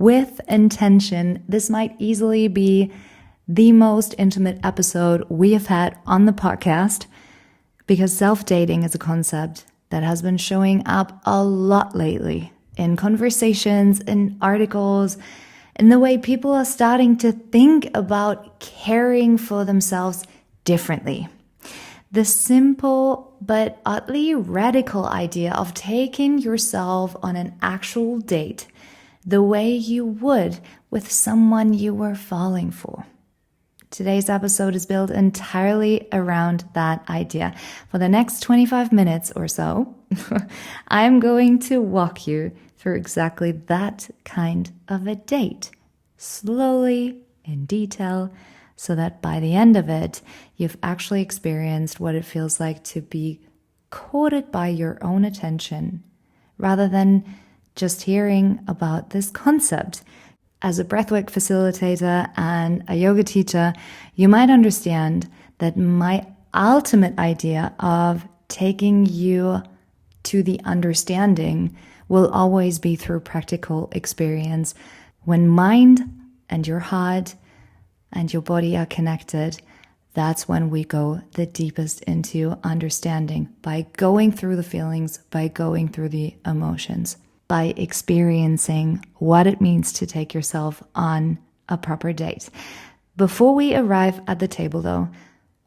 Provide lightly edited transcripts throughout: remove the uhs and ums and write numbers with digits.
with intention. This might easily be the most intimate episode we have had on the podcast, because self-dating is a concept that has been showing up a lot lately in conversations, in articles, in the way people are starting to think about caring for themselves differently. The simple but oddly radical idea of taking yourself on an actual date the way you would with someone you were falling for. Today's episode is built entirely around that idea. For the next 25 minutes or so, I'm going to walk you through exactly that kind of a date, slowly, in detail, so that by the end of it, you've actually experienced what it feels like to be courted by your own attention, rather than just hearing about this concept. As a breathwork facilitator and a yoga teacher, you might understand that my ultimate idea of taking you to the understanding will always be through practical experience. When mind and your heart and your body are connected, that's when we go the deepest into understanding, by going through the feelings, by going through the emotions, by experiencing what it means to take yourself on a proper date. Before we arrive at the table, though,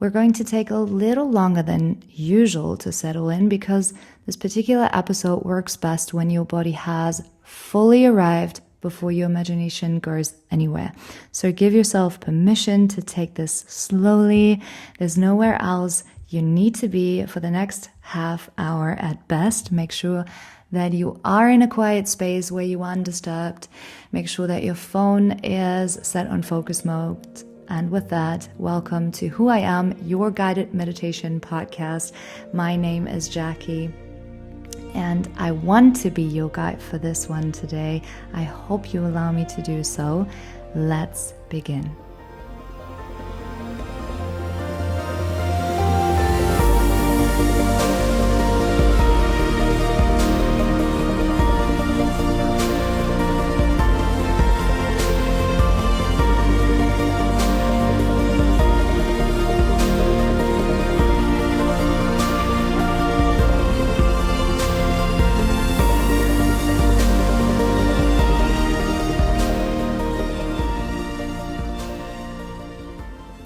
we're going to take a little longer than usual to settle in, because this particular episode works best when your body has fully arrived before your imagination goes anywhere. So give yourself permission to take this slowly. There's nowhere else you need to be for the next half hour at best. Make sure that you are in a quiet space where you are undisturbed. Make sure that your phone is set on focus mode. And with that, welcome to Who I Am, your guided meditation podcast. My name is Jackie, and I want to be your guide for this one today. I hope you allow me to do so. Let's begin.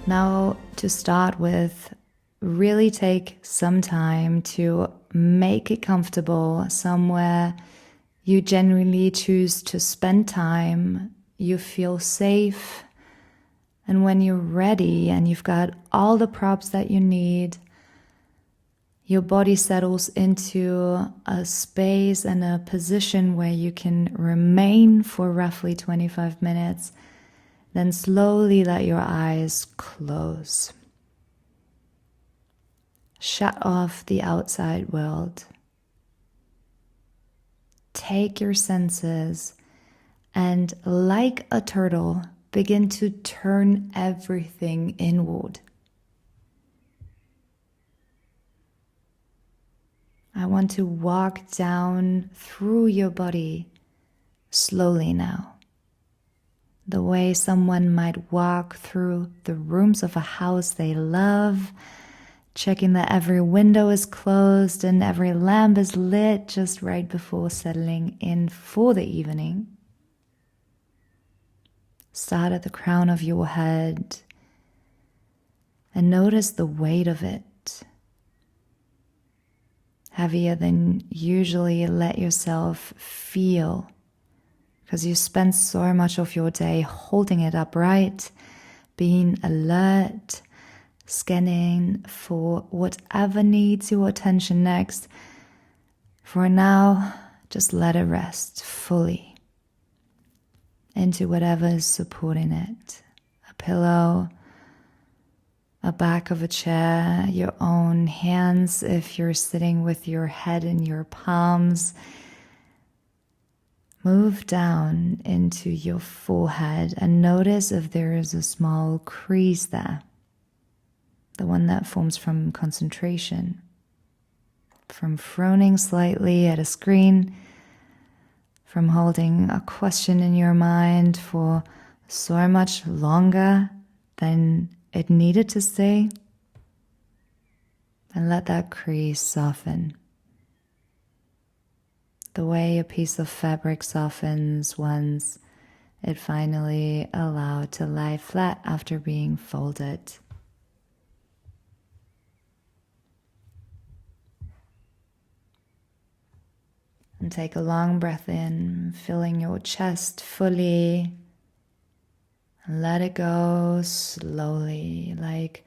Now, to start with, really take some time to make it comfortable somewhere you genuinely choose to spend time, you feel safe, and when you're ready and you've got all the props that you need, your body settles into a space and a position where you can remain for roughly 25 minutes. Then slowly let your eyes close. Shut off the outside world. Take your senses and, like a turtle, begin to turn everything inward. I want to walk down through your body slowly now, the way someone might walk through the rooms of a house they love, checking that every window is closed and every lamp is lit just right before settling in for the evening. Start at the crown of your head and notice the weight of it. Heavier than usually, let yourself feel, because you spend so much of your day holding it upright, being alert, scanning for whatever needs your attention next. For now, just let it rest fully into whatever is supporting it. A pillow, a back of a chair, your own hands if you're sitting with your head in your palms. Move down into your forehead and notice if there is a small crease there, the one that forms from concentration, from frowning slightly at a screen, from holding a question in your mind for so much longer than it needed to stay. And let that crease soften. The way a piece of fabric softens once it finally allowed to lie flat after being folded. And take a long breath in, filling your chest fully. And let it go slowly, like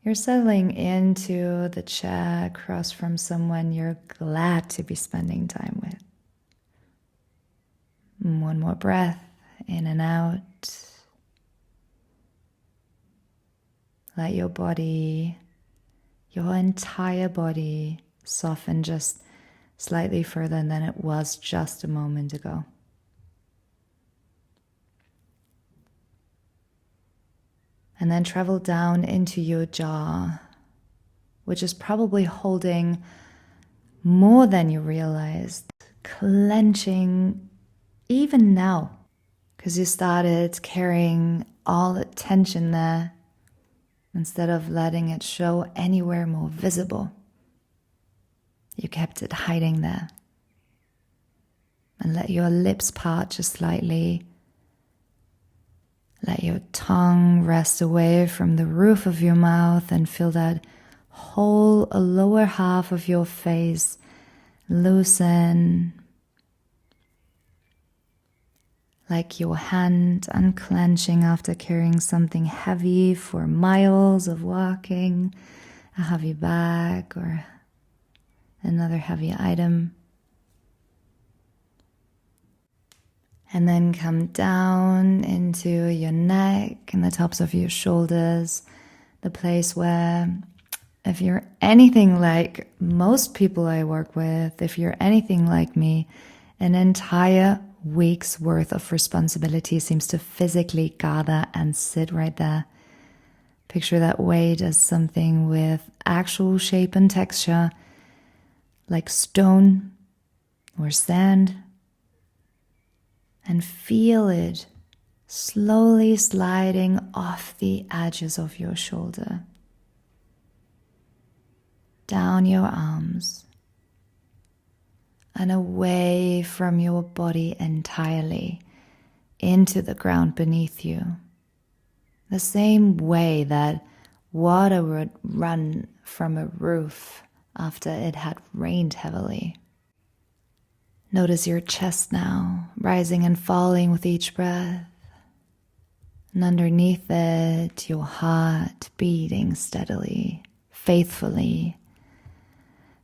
you're settling into the chair across from someone you're glad to be spending time with. One more breath, in and out. Let your body, your entire body, soften just slightly further than it was just a moment ago. And then travel down into your jaw, which is probably holding more than you realized, clenching even now, because you started carrying all the tension there instead of letting it show anywhere more visible. You kept it hiding there. And let your lips part just slightly. Let your tongue rest away from the roof of your mouth and feel that whole lower half of your face loosen. Like your hand unclenching after carrying something heavy for miles of walking, a heavy bag or another heavy item. And then come down into your neck and the tops of your shoulders, the place where, if you're anything like most people I work with, if you're anything like me, an entire week's worth of responsibility seems to physically gather and sit right there. Picture that weight as something with actual shape and texture, like stone or sand. And feel it slowly sliding off the edges of your shoulder, down your arms, and away from your body entirely into the ground beneath you. The same way that water would run from a roof after it had rained heavily. Notice your chest now, rising and falling with each breath. And underneath it, your heart beating steadily, faithfully,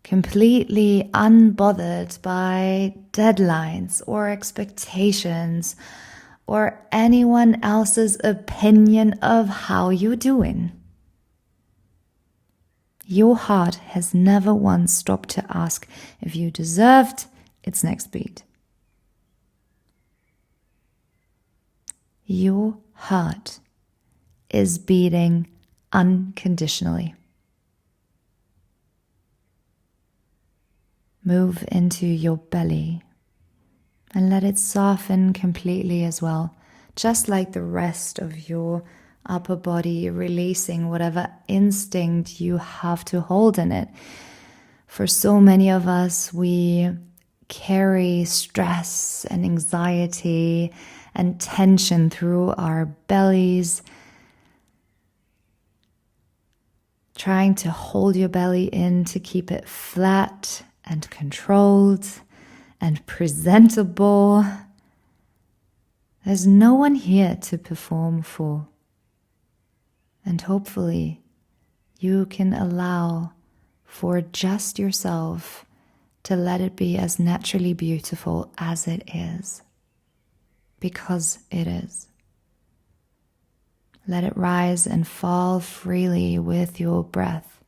completely unbothered by deadlines or expectations or anyone else's opinion of how you're doing. Your heart has never once stopped to ask if you deserved its next beat. Your heart is beating unconditionally. Move into your belly and let it soften completely as well, just like the rest of your upper body, releasing whatever instinct you have to hold in it. For so many of us, we carry stress and anxiety and tension through our bellies. Trying to hold your belly in to keep it flat and controlled and presentable. There's no one here to perform for. And hopefully you can allow for just yourself to let it be as naturally beautiful as it is, because it is. Let it rise and fall freely with your breath,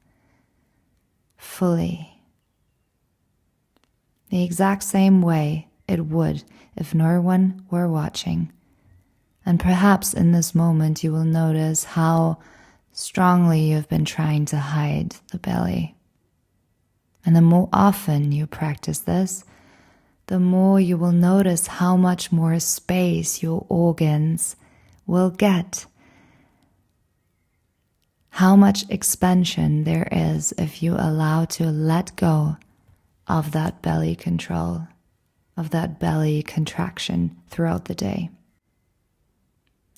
fully. The exact same way it would if no one were watching. And perhaps in this moment you will notice how strongly you've been trying to hide the belly. And the more often you practice this, the more you will notice how much more space your organs will get. How much expansion there is if you allow to let go of that belly control, of that belly contraction throughout the day.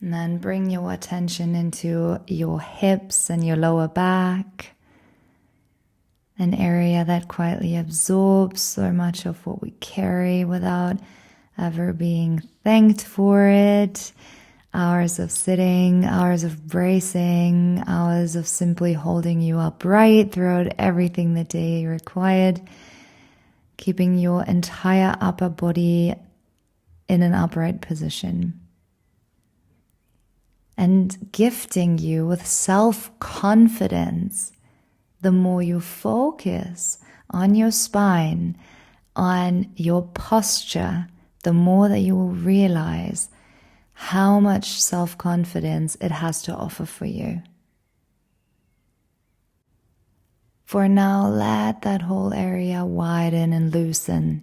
And then bring your attention into your hips and your lower back, an area that quietly absorbs so much of what we carry without ever being thanked for it. Hours of sitting, hours of bracing, hours of simply holding you upright throughout everything the day required, keeping your entire upper body in an upright position, and gifting you with self-confidence. The more you focus on your spine, on your posture, the more that you will realize how much self-confidence it has to offer for you. For now, let that whole area widen and loosen,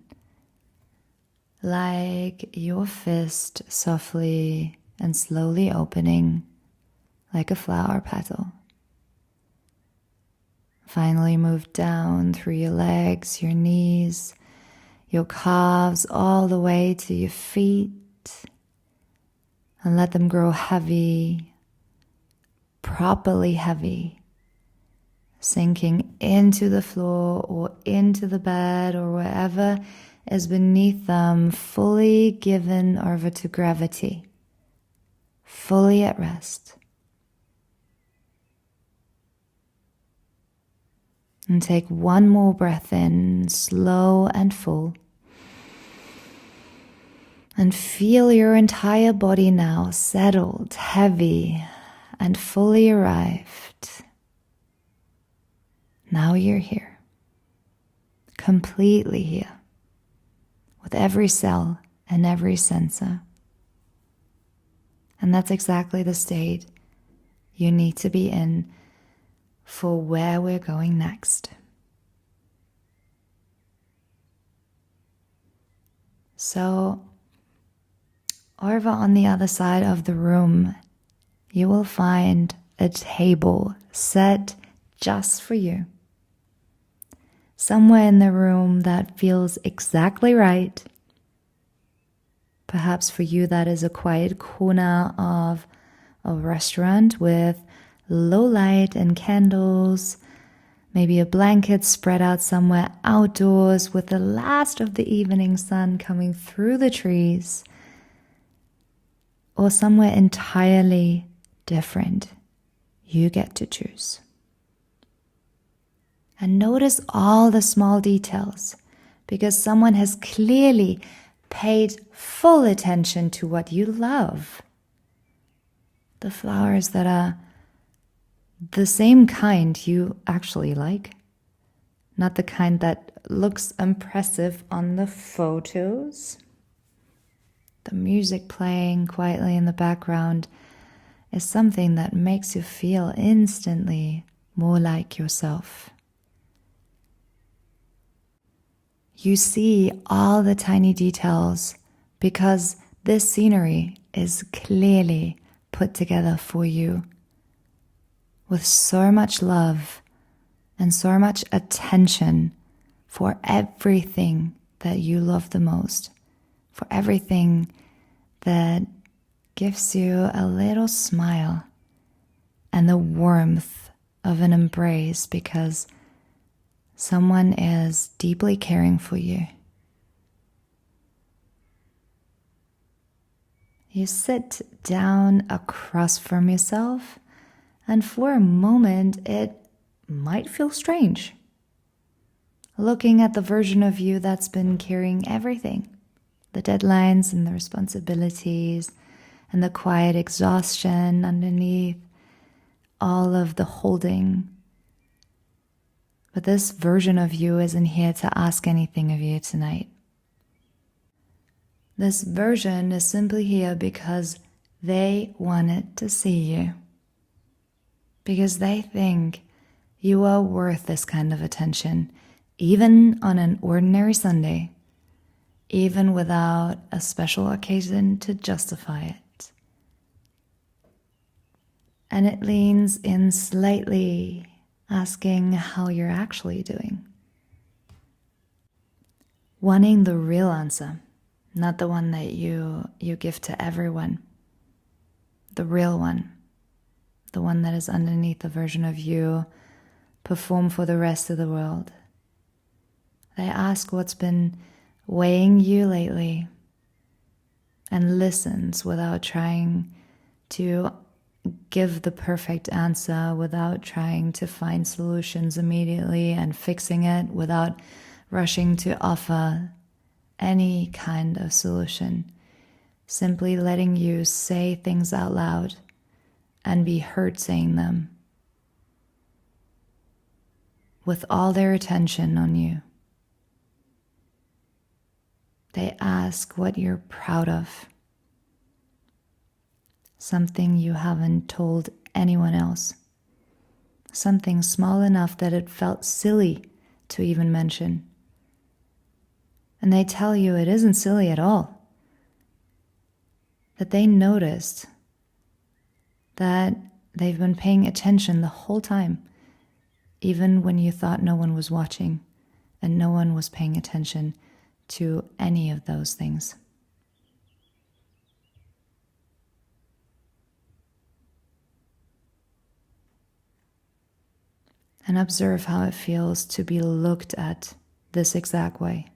like your fist softly and slowly opening, like a flower petal. Finally, move down through your legs, your knees, your calves, all the way to your feet, and let them grow heavy, properly heavy, sinking into the floor or into the bed or wherever is beneath them, fully given over to gravity, fully at rest. And take one more breath in, slow and full. And feel your entire body now settled, heavy, and fully arrived. Now you're here, completely here, with every cell and every sensor. And that's exactly the state you need to be in for where we're going next. So, over on the other side of the room, you will find a table set just for you. Somewhere in the room that feels exactly right. Perhaps for you that is a quiet corner of a restaurant with low light and candles, maybe a blanket spread out somewhere outdoors with the last of the evening sun coming through the trees, or somewhere entirely different. You get to choose. And notice all the small details, because someone has clearly paid full attention to what you love. The flowers that are the same kind you actually like, not the kind that looks impressive on the photos. The music playing quietly in the background is something that makes you feel instantly more like yourself. You see all the tiny details because this scenery is clearly put together for you with so much love and so much attention for everything that you love the most, for everything that gives you a little smile and the warmth of an embrace because someone is deeply caring for you. You sit down across from yourself, and for a moment it might feel strange, looking at the version of you that's been carrying everything, the deadlines and the responsibilities and the quiet exhaustion underneath all of the holding. But this version of you isn't here to ask anything of you tonight. This version is simply here because they wanted to see you. Because they think you are worth this kind of attention, even on an ordinary Sunday. even without a special occasion to justify it. And it leans in slightly, asking how you're actually doing. Wanting the real answer, not the one that you give to everyone. The real one. The one that is underneath the version of you perform for the rest of the world. They ask what's been weighing you lately and listens without trying to give the perfect answer, without trying to find solutions immediately and fixing it, without rushing to offer any kind of solution. Simply letting you say things out loud and be heard saying them, with all their attention on you. They ask what you're proud of, something you haven't told anyone else, something small enough that it felt silly to even mention. And they tell you it isn't silly at all, that they noticed that they've been paying attention the whole time, even when you thought no one was watching and no one was paying attention to any of those things. And observe how it feels to be looked at this exact way,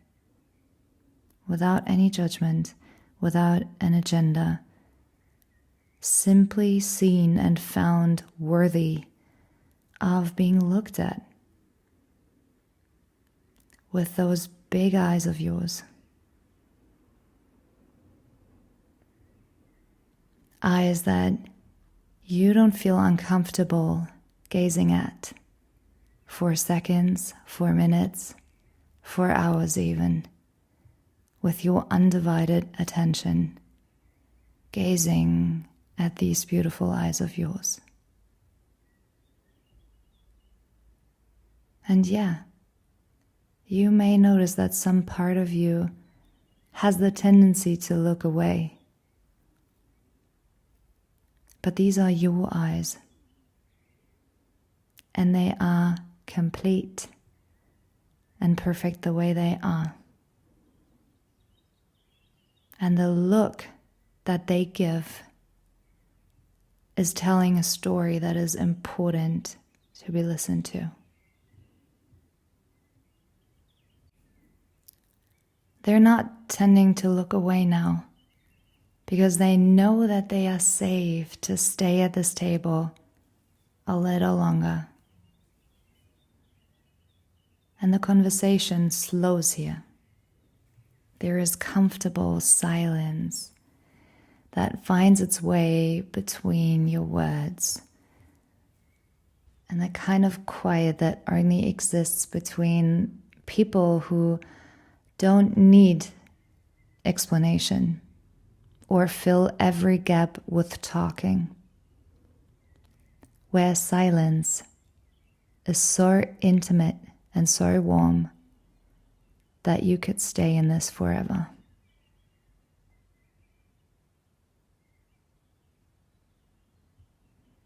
without any judgment, without an agenda, simply seen and found worthy of being looked at with those big eyes of yours. Eyes that you don't feel uncomfortable gazing at for seconds, for minutes, for hours even, with your undivided attention, gazing at these beautiful eyes of yours. And yeah, you may notice that some part of you has the tendency to look away. But these are your eyes, and they are complete and perfect the way they are. And the look that they give is telling a story that is important to be listened to. They're not tending to look away now because they know that they are safe to stay at this table a little longer. And the conversation slows here. There is comfortable silence that finds its way between your words, and the kind of quiet that only exists between people who don't need explanation or fill every gap with talking, where silence is so intimate and so warm that you could stay in this forever.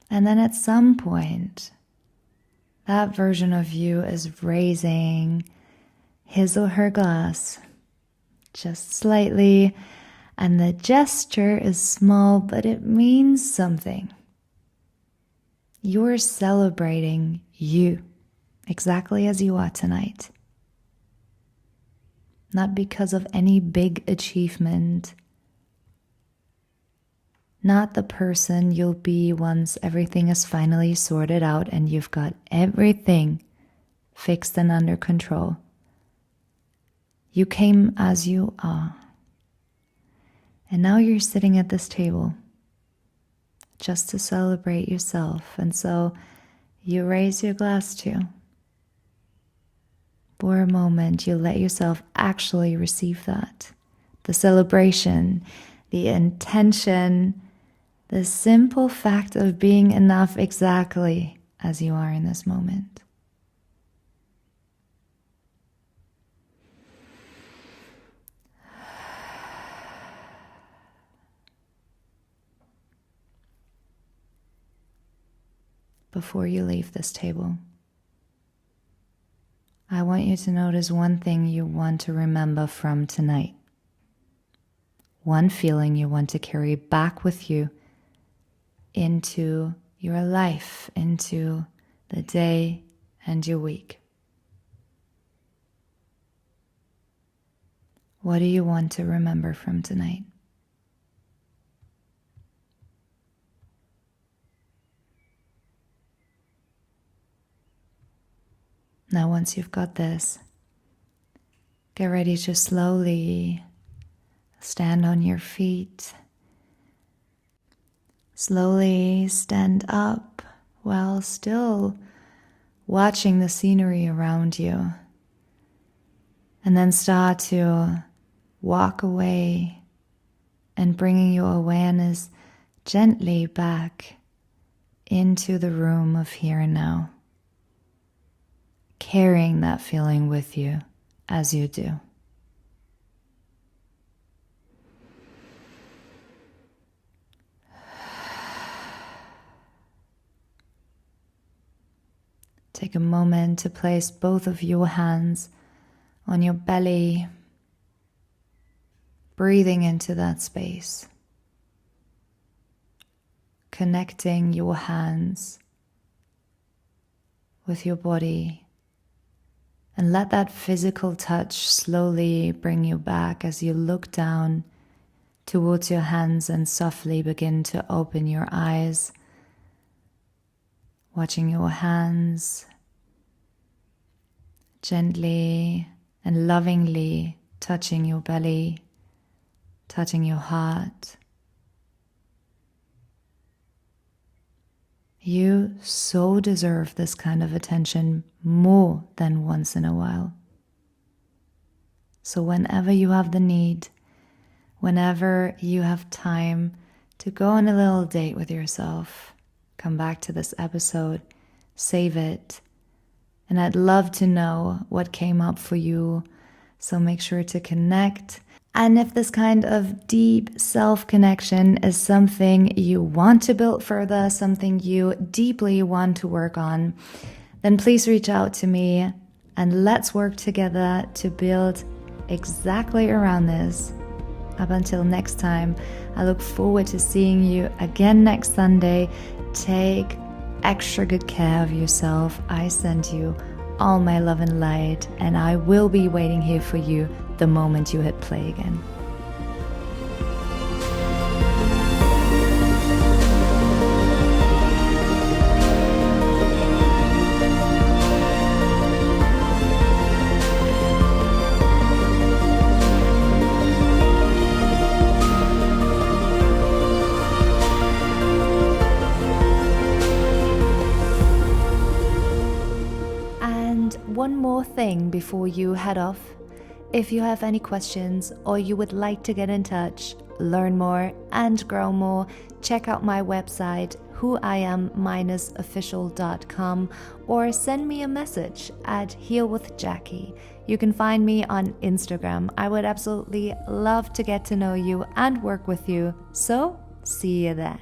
And then at some point, that version of you is raising his or her glass just slightly, and the gesture is small, but it means something. You're celebrating you exactly as you are tonight. Not because of any big achievement, not the person you'll be once everything is finally sorted out and you've got everything fixed and under control. You came as you are. And now you're sitting at this table just to celebrate yourself. And so you raise your glass too. For a moment, you let yourself actually receive that. The celebration, the intention, the simple fact of being enough exactly as you are in this moment. before you leave this table. I want you to notice one thing you want to remember from tonight. One feeling you want to carry back with you into your life, into the day and your week. What do you want to remember from tonight? Now, once you've got this, get ready to slowly stand on your feet. Slowly stand up while still watching the scenery around you. And then start to walk away and bringing your awareness gently back into the room of here and now. Carrying that feeling with you as you do. Take a moment to place both of your hands on your belly, breathing into that space, connecting your hands with your body. And let that physical touch slowly bring you back as you look down towards your hands and softly begin to open your eyes, watching your hands gently and lovingly touching your belly, touching your heart. You so deserve this kind of attention more than once in a while. So whenever you have the need, whenever you have time to go on a little date with yourself, come back to this episode, save it, and I'd love to know what came up for you. So make sure to connect. And if this kind of deep self-connection is something you want to build further, something you deeply want to work on, then please reach out to me and let's work together to build exactly around this. Up until next time, I look forward to seeing you again next Sunday. Take extra good care of yourself. I send you all my love and light, and I will be waiting here for you the moment you hit play again. And one more thing before you head off. If you have any questions or you would like to get in touch, learn more and grow more, check out my website whoiam-official.com or send me a message at healwithjackie. You can find me on Instagram. I would absolutely love to get to know you and work with you. So, see you there.